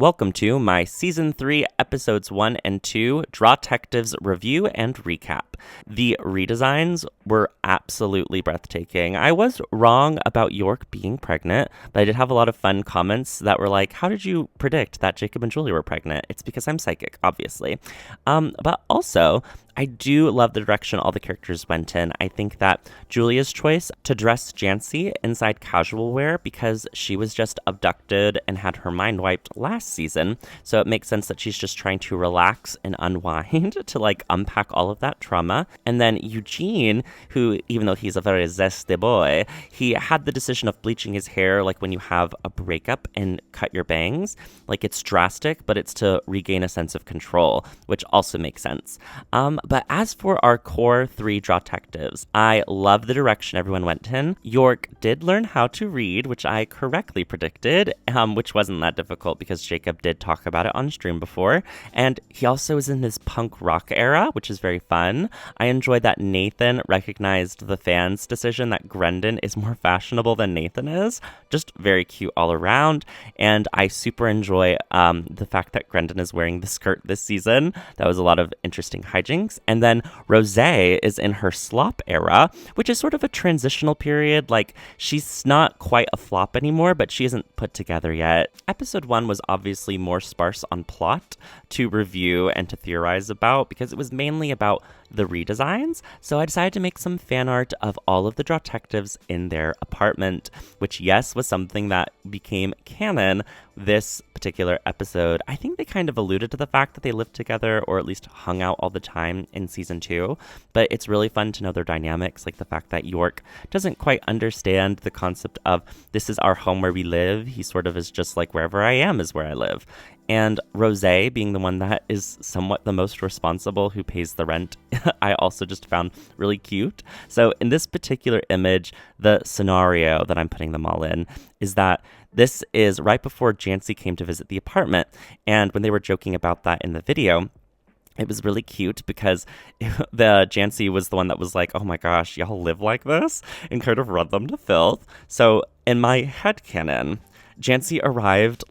welcome to my Season 3, Episodes 1 and 2, Drawtectives review and recap. The redesigns were absolutely breathtaking. I was wrong about York being pregnant, but I did have a lot of fun comments that were like, how did you predict that Jacob and Julie were pregnant? It's because I'm psychic, obviously. But also, I do love the direction all the characters went in. I think that Julia's choice to dress Jancy inside casual wear because she was just abducted and had her mind wiped last season. So it makes sense that she's just trying to relax and unwind to unpack all of that trauma. And then Eugene, who, even though he's a very zesty boy, he had the decision of bleaching his hair like when you have a breakup and cut your bangs. It's drastic, but it's to regain a sense of control, which also makes sense. But as for our core 3 Drawtectives, I love the direction everyone went in. York did learn how to read, which I correctly predicted, which wasn't that difficult because Jacob did talk about it on stream before. And he also is in his punk rock era, which is very fun. I enjoyed that Nathan recognized the fans' decision that Grendon is more fashionable than Nathan is. Just very cute all around. And I super enjoy the fact that Grendon is wearing the skirt this season. That was a lot of interesting hijinks. And then Rosé is in her slop era, which is sort of a transitional period. She's not quite a flop anymore, but she isn't put together yet. Episode 1 was obviously more sparse on plot to review and to theorize about because it was mainly about the redesigns. So I decided to make some fan art of all of the Drawtectives in their apartment, which, yes, was something that became canon this particular episode. I think they kind of alluded to the fact that they lived together or at least hung out all the time in season 2, but it's really fun to know their dynamics, like the fact that York doesn't quite understand the concept of this is our home where we live. He sort of is just like, wherever I am is where I live. And Rosé being the one that is somewhat the most responsible, who pays the rent, I also just found really cute. So in this particular image, the scenario that I'm putting them all in is that this is right before Jancy came to visit the apartment. And when they were joking about that in the video, it was really cute because the Jancy was the one that was like, oh my gosh, y'all live like this, and kind of run them to filth. So in my headcanon, Jancy arrived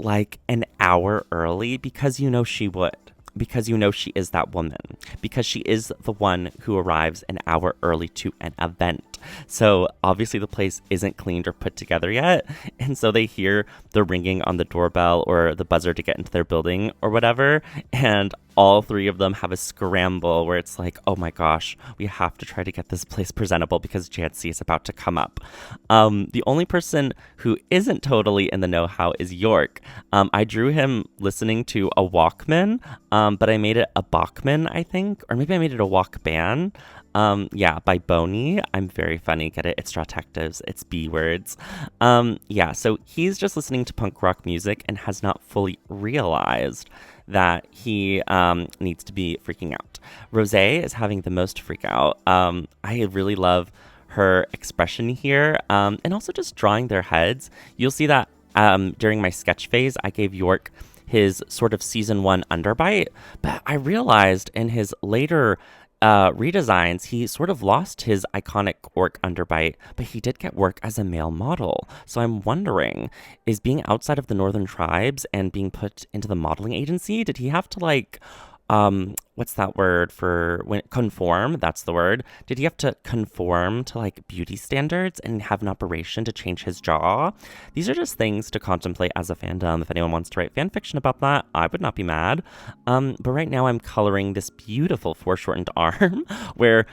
an hour early because she would. Because she is that woman. Because she is the one who arrives an hour early to an event. So obviously the place isn't cleaned or put together yet. And so they hear the ringing on the doorbell or the buzzer to get into their building or whatever. And all 3 of them have a scramble where it's like, oh my gosh, we have to try to get this place presentable because Jancy is about to come up. The only person who isn't totally in the know-how is York. I drew him listening to a Walkman, but I made it a Bachman, I think. Or maybe I made it a Walkman. By Boney. I'm very funny, get it? It's Drawtectives, it's B words. So he's just listening to punk rock music and has not fully realized that he needs to be freaking out. Rosé is having the most freak out. I really love her expression here, and also just drawing their heads. You'll see that during my sketch phase, I gave York his sort of season 1 underbite, but I realized in his later redesigns, he sort of lost his iconic orc underbite, but he did get work as a male model. So I'm wondering, is being outside of the Northern Tribes and being put into the modeling agency, did he have to what's that word for when conform? That's the word. Did he have to conform to beauty standards and have an operation to change his jaw? These are just things to contemplate as a fandom. If anyone wants to write fan fiction about that, I would not be mad. But right now I'm coloring this beautiful foreshortened arm where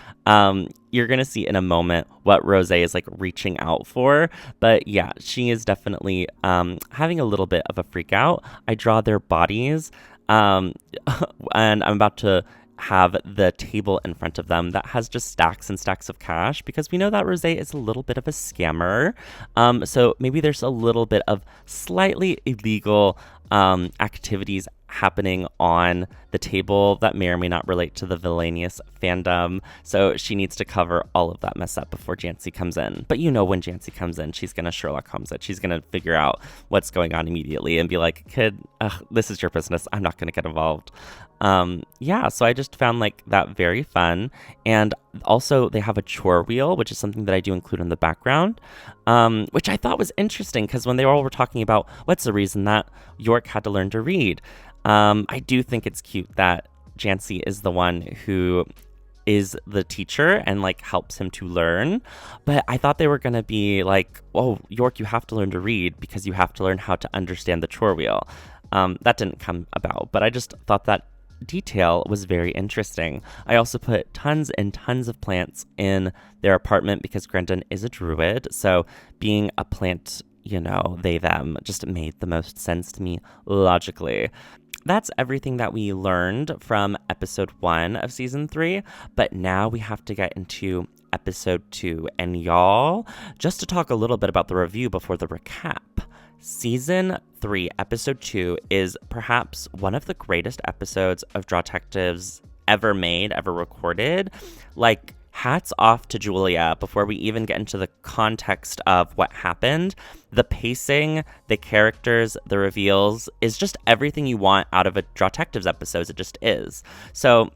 you're going to see in a moment what Rosé is reaching out for. But yeah, she is definitely having a little bit of a freak out. I draw their bodies. And I'm about to have the table in front of them that has just stacks and stacks of cash because we know that Rosé is a little bit of a scammer. So maybe there's a little bit of slightly illegal activities happening on the table that may or may not relate to the villainous fandom. So she needs to cover all of that mess up before Jancy comes in. But when Jancy comes in, she's going to Sherlock Holmes it. She's going to figure out what's going on immediately and be like, kid, this is your business. I'm not going to get involved. Yeah, so I just found like that very fun. And also they have a chore wheel, which is something that I do include in the background, which I thought was interesting because when they all were talking about what's the reason that York had to learn to read, I do think it's cute that Jancy is the one who is the teacher and like helps him to learn. But I thought they were going to be like, oh, York, you have to learn to read because you have to learn how to understand the chore wheel. That didn't come about, but I just thought that detail was very interesting. I also put tons and tons of plants in their apartment because Grendon is a druid. So being a plant, they, them just made the most sense to me logically. That's everything that we learned from episode 1 of season 3, but now we have to get into episode 2. And y'all, just to talk a little bit about the review before the recap, season 3, episode 2 is perhaps one of the greatest episodes of Drawtectives ever made, ever recorded. Like, hats off to Julia before we even get into the context of what happened. The pacing, the characters, the reveals is just everything you want out of a Drawtectives episode. It just is. So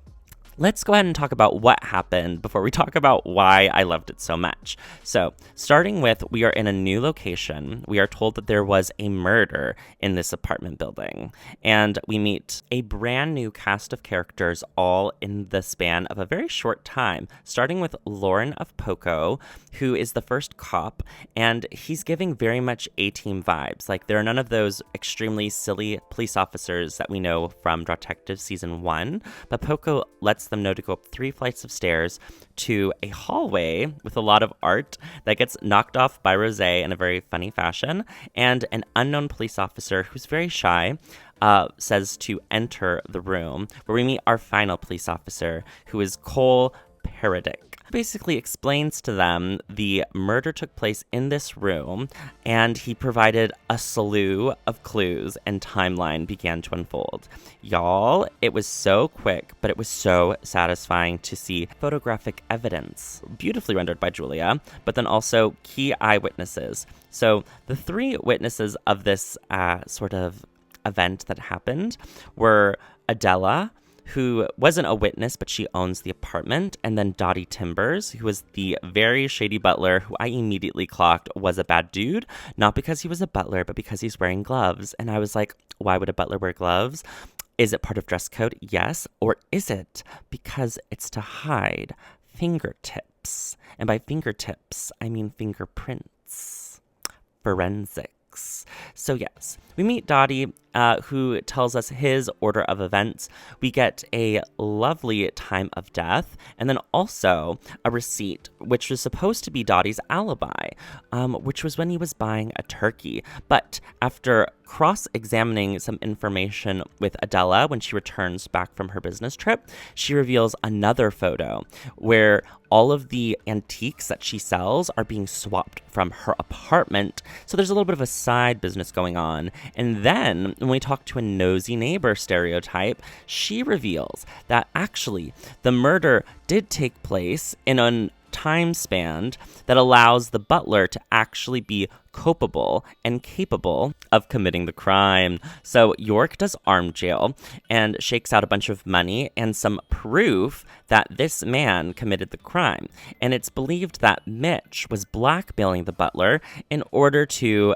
let's go ahead and talk about what happened before we talk about why I loved it so much. So, starting with, we are in a new location. We are told that there was a murder in this apartment building. And we meet a brand new cast of characters all in the span of a very short time, starting with Lauren of Poco, who is the first cop, and he's giving very much A-Team vibes. Like, there are none of those extremely silly police officers that we know from Drawtectives Season 1, but Poco lets them know to go up 3 flights of stairs to a hallway with a lot of art that gets knocked off by Rosé in a very funny fashion, and an unknown police officer who's very shy says to enter the room, where we meet our final police officer, who is Cole Paradic. Basically explains to them the murder took place in this room, and he provided a slew of clues, and timeline began to unfold. Y'all, it was so quick, but it was so satisfying to see photographic evidence, beautifully rendered by Julia, but then also key eyewitnesses. So the 3 witnesses of this sort of event that happened were Adela, who wasn't a witness, but she owns the apartment, and then Dottie Timbers, who was the very shady butler, who I immediately clocked was a bad dude, not because he was a butler, but because he's wearing gloves. And I was like, why would a butler wear gloves? Is it part of dress code? Yes. Or is it because it's to hide fingertips? And by fingertips, I mean fingerprints. Forensics. So yes, we meet Dottie, who tells us his order of events. We get a lovely time of death, and then also a receipt, which was supposed to be Dottie's alibi, which was when he was buying a turkey. But after cross-examining some information with Adela when she returns back from her business trip, she reveals another photo where all of the antiques that she sells are being swapped from her apartment. So there's a little bit of a side business going on. And then when we talk to a nosy neighbor stereotype, she reveals that actually the murder did take place in a time span that allows the butler to actually be culpable and capable of committing the crime. So York does arm jail and shakes out a bunch of money and some proof that this man committed the crime. And it's believed that Mitch was blackmailing the butler in order to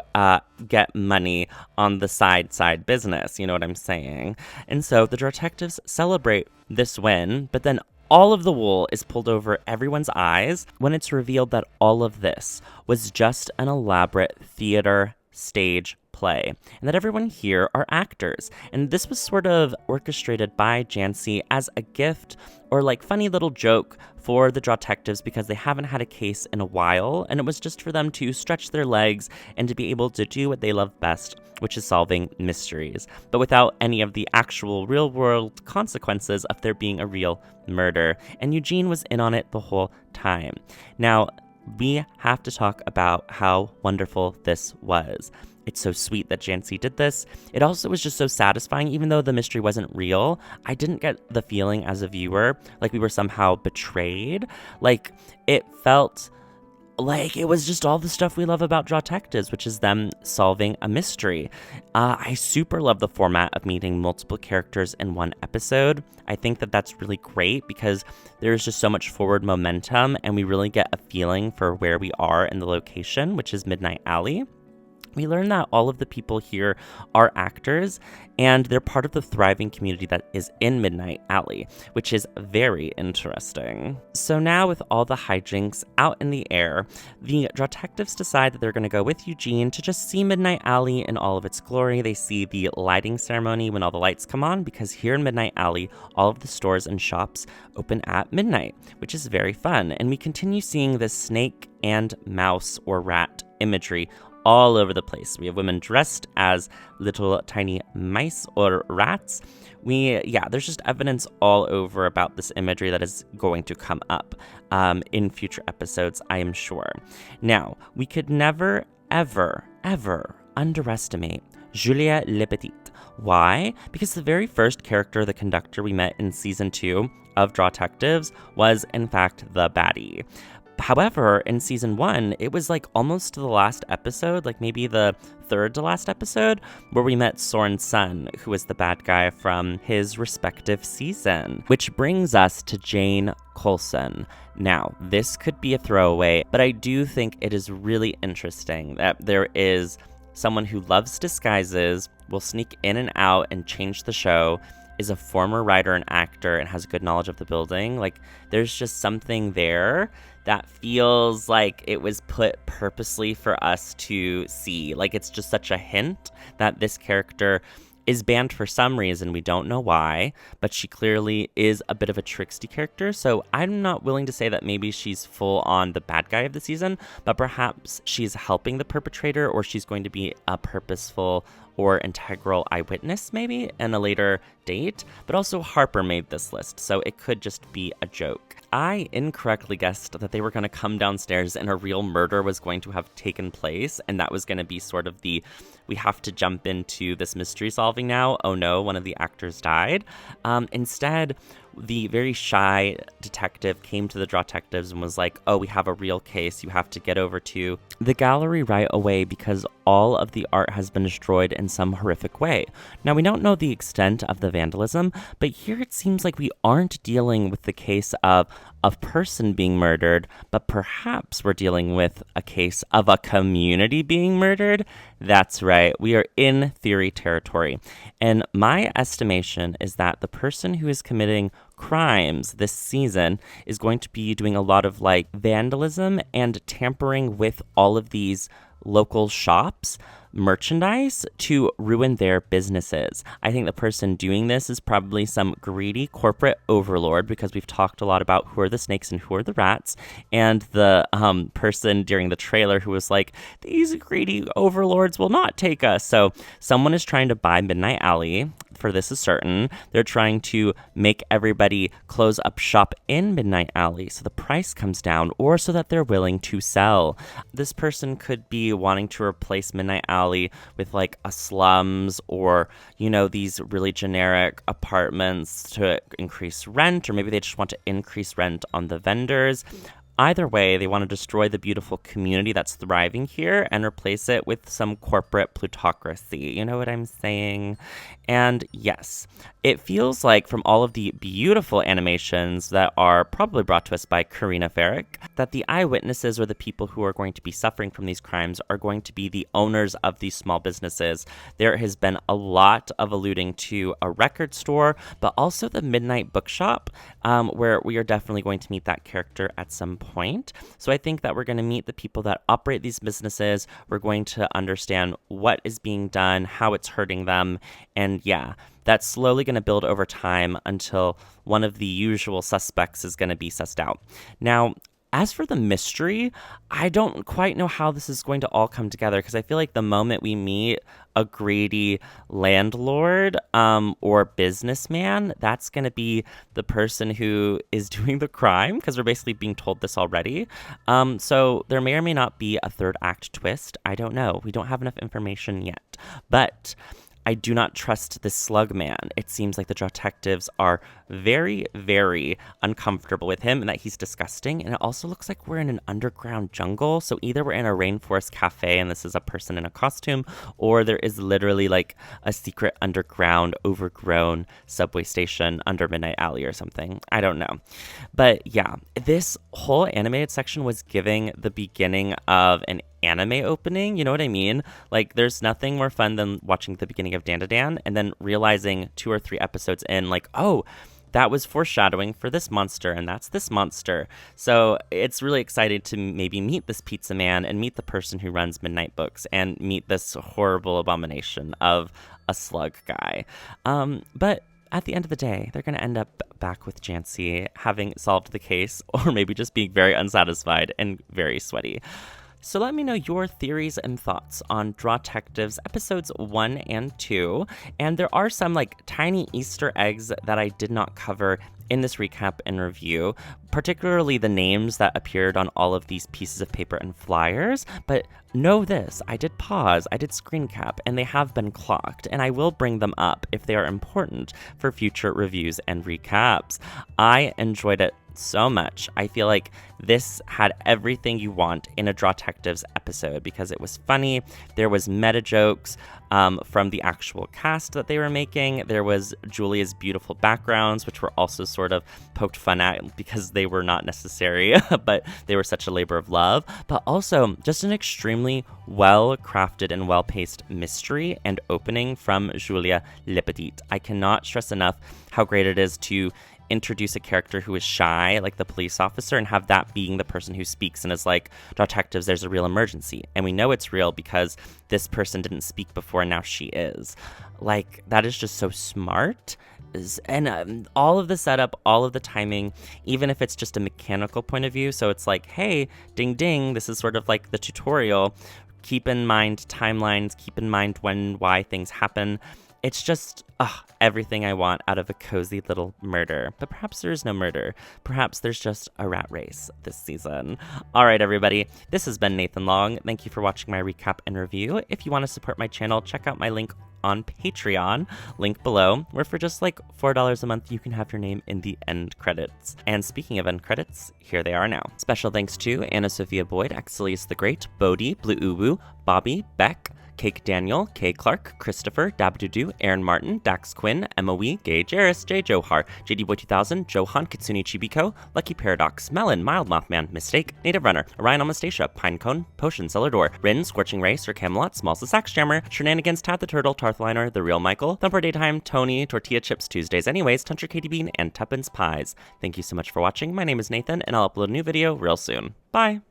get money on the side business. You know what I'm saying? And so the Drawtectives celebrate this win, but then all of the wool is pulled over everyone's eyes when it's revealed that all of this was just an elaborate theater stage play, and that everyone here are actors. And this was sort of orchestrated by Jancy as a gift or like funny little joke for the Drawtectives because they haven't had a case in a while, and it was just for them to stretch their legs and to be able to do what they love best, which is solving mysteries, but without any of the actual real-world consequences of there being a real murder. And Eugene was in on it the whole time. Now, we have to talk about how wonderful this was. It's so sweet that Jancy did this. It also was just so satisfying, even though the mystery wasn't real. I didn't get the feeling as a viewer like we were somehow betrayed. Like, it felt like, it was just all the stuff we love about Drawtectives, which is them solving a mystery. I super love the format of meeting multiple characters in one episode. I think that that's really great because there's just so much forward momentum, and we really get a feeling for where we are in the location, which is Midnight Alley. We learn that all of the people here are actors, and they're part of the thriving community that is in Midnight Alley, which is very interesting. So now, with all the hijinks out in the air, the Drawtectives decide that they're going to go with Eugene to just see Midnight Alley in all of its glory. They see the lighting ceremony when all the lights come on, because here in Midnight Alley, all of the stores and shops open at midnight, which is very fun. And we continue seeing this snake and mouse or rat imagery all over the place. We have women dressed as little tiny mice or rats. There's just evidence all over about this imagery that is going to come up in future episodes, I am sure. Now, we could never, ever, ever underestimate Julia Le Petit. Why? Because the very first character, the conductor we met in season 2 of Drawtectives, was in fact the baddie. However, in season 1, it was like almost to the last episode, like maybe the third to last episode, where we met Soren's son, who was the bad guy from his respective season. Which brings us to Jane Coulson. Now, this could be a throwaway, but I do think it is really interesting that there is someone who loves disguises, will sneak in and out and change the show, is a former writer and actor, and has a good knowledge of the building. Like, there's just something there that feels like it was put purposely for us to see. Like, it's just such a hint that this character is banned for some reason. We don't know why, but she clearly is a bit of a tricksty character. So I'm not willing to say that maybe she's full on the bad guy of the season, but perhaps she's helping the perpetrator, or she's going to be a purposeful or integral eyewitness maybe in a later date. But also Harper made this list, so it could just be a joke. I incorrectly guessed that they were going to come downstairs and a real murder was going to have taken place, and that was going to be sort of the, we have to jump into this mystery solving now, oh no, one of the actors died. Instead, the very shy detective came to the Drawtectives and was like, oh, we have a real case, you have to get over to the gallery right away because all of the art has been destroyed in some horrific way. Now, we don't know the extent of the vandalism, but here it seems like we aren't dealing with the case of a person being murdered, but perhaps we're dealing with a case of a community being murdered. That's right, we are in theory territory. And my estimation is that the person who is committing crimes this season is going to be doing a lot of like vandalism and tampering with all of these local shops' merchandise to ruin their businesses. I think the person doing this is probably some greedy corporate overlord, because we've talked a lot about who are the snakes and who are the rats, and the person during the trailer who was like, these greedy overlords will not take us. So someone is trying to buy Midnight Alley. For this is certain. They're trying to make everybody close up shop in Midnight Alley so the price comes down, or so that they're willing to sell. This person could be wanting to replace Midnight Alley with like a slums, or, you know, these really generic apartments to increase rent, or maybe they just want to increase rent on the vendors. Either way, they want to destroy the beautiful community that's thriving here and replace it with some corporate plutocracy. You know what I'm saying? And yes, it feels like from all of the beautiful animations that are probably brought to us by Karina Farrick, that the eyewitnesses, or the people who are going to be suffering from these crimes, are going to be the owners of these small businesses. There has been a lot of alluding to a record store, but also the Midnight Bookshop, where we are definitely going to meet that character at some point. So I think that we're going to meet the people that operate these businesses. We're going to understand what is being done, how it's hurting them, and yeah, that's slowly going to build over time until one of the usual suspects is going to be sussed out. Now, as for the mystery, I don't quite know how this is going to all come together, because I feel like the moment we meet a greedy landlord or businessman, that's going to be the person who is doing the crime, because we're basically being told this already. So there may or may not be a third act twist. I don't know. We don't have enough information yet. But I do not trust this slug man. It seems like the Drawtectives are very, very uncomfortable with him and that he's disgusting. And it also looks like we're in an underground jungle. So either we're in a rainforest cafe and this is a person in a costume, or there is literally like a secret underground overgrown subway station under Midnight Alley or something. I don't know. But yeah, this whole animated section was giving the beginning of an anime opening, you know what I mean? Like, there's nothing more fun than watching the beginning of Dandadan and then realizing 2 or 3 episodes in, like, oh, that was foreshadowing for this monster, and that's this monster. So it's really exciting to maybe meet this pizza man and meet the person who runs Midnight Books and meet this horrible abomination of a slug guy. But at the end of the day, they're going to end up back with Jancy having solved the case, or maybe just being very unsatisfied and very sweaty. So let me know your theories and thoughts on Drawtectives episodes 1 and 2. And there are some like tiny Easter eggs that I did not cover in this recap and review, particularly the names that appeared on all of these pieces of paper and flyers. But know this, I did pause, I did screen cap, and they have been clocked, and I will bring them up if they are important for future reviews and recaps. I enjoyed it so much. I feel like this had everything you want in a Drawtectives episode because it was funny. There was meta jokes from the actual cast that they were making. There was Julia's beautiful backgrounds, which were also sort of poked fun at because they were not necessary, but they were such a labor of love. But also just an extremely well-crafted and well-paced mystery and opening from Julia Le Petit. I cannot stress enough how great it is to introduce a character who is shy, like the police officer, and have that being the person who speaks and is like, Drawtectives, there's a real emergency. And we know it's real because this person didn't speak before and now she is. Like, that is just so smart. And all of the setup, all of the timing, even if it's just a mechanical point of view. So it's like, hey, ding ding, this is sort of like the tutorial. Keep in mind timelines, keep in mind when, why things happen. It's just everything I want out of a cozy little murder. But perhaps there is no murder. Perhaps there's just a rat race this season. All right, everybody. This has been Nathan Long. Thank you for watching my recap and review. If you want to support my channel, check out my link on Patreon, link below, where for just like $4 a month, you can have your name in the end credits. And speaking of end credits, here they are now. Special thanks to Anna Sophia Boyd, Axelius the Great, Bodhi, Blue Uwu, Bobby, Beck, Cake Daniel, Kay Clark, Christopher, Dabdudu, Aaron Martin, Dax Quinn, Emma Wee, Gay Jarris, Jay Johar, JD Boy 2000, Johan, Kitsune Chibiko, Lucky Paradox, Melon, Mild Mothman, Mistake, Native Runner, Orion Amastasia, Pinecone, Potion, Celador, Rin, Scorching Ray, Sir Camelot, Small Sax Jammer, Shenanigans, Tad the Turtle, Tarthliner, The Real Michael, Thumper Daytime, Tony, Tortilla Chips Tuesdays Anyways, Tuncher Katie Bean, and Tuppence Pies. Thank you so much for watching. My name is Nathan, and I'll upload a new video real soon. Bye!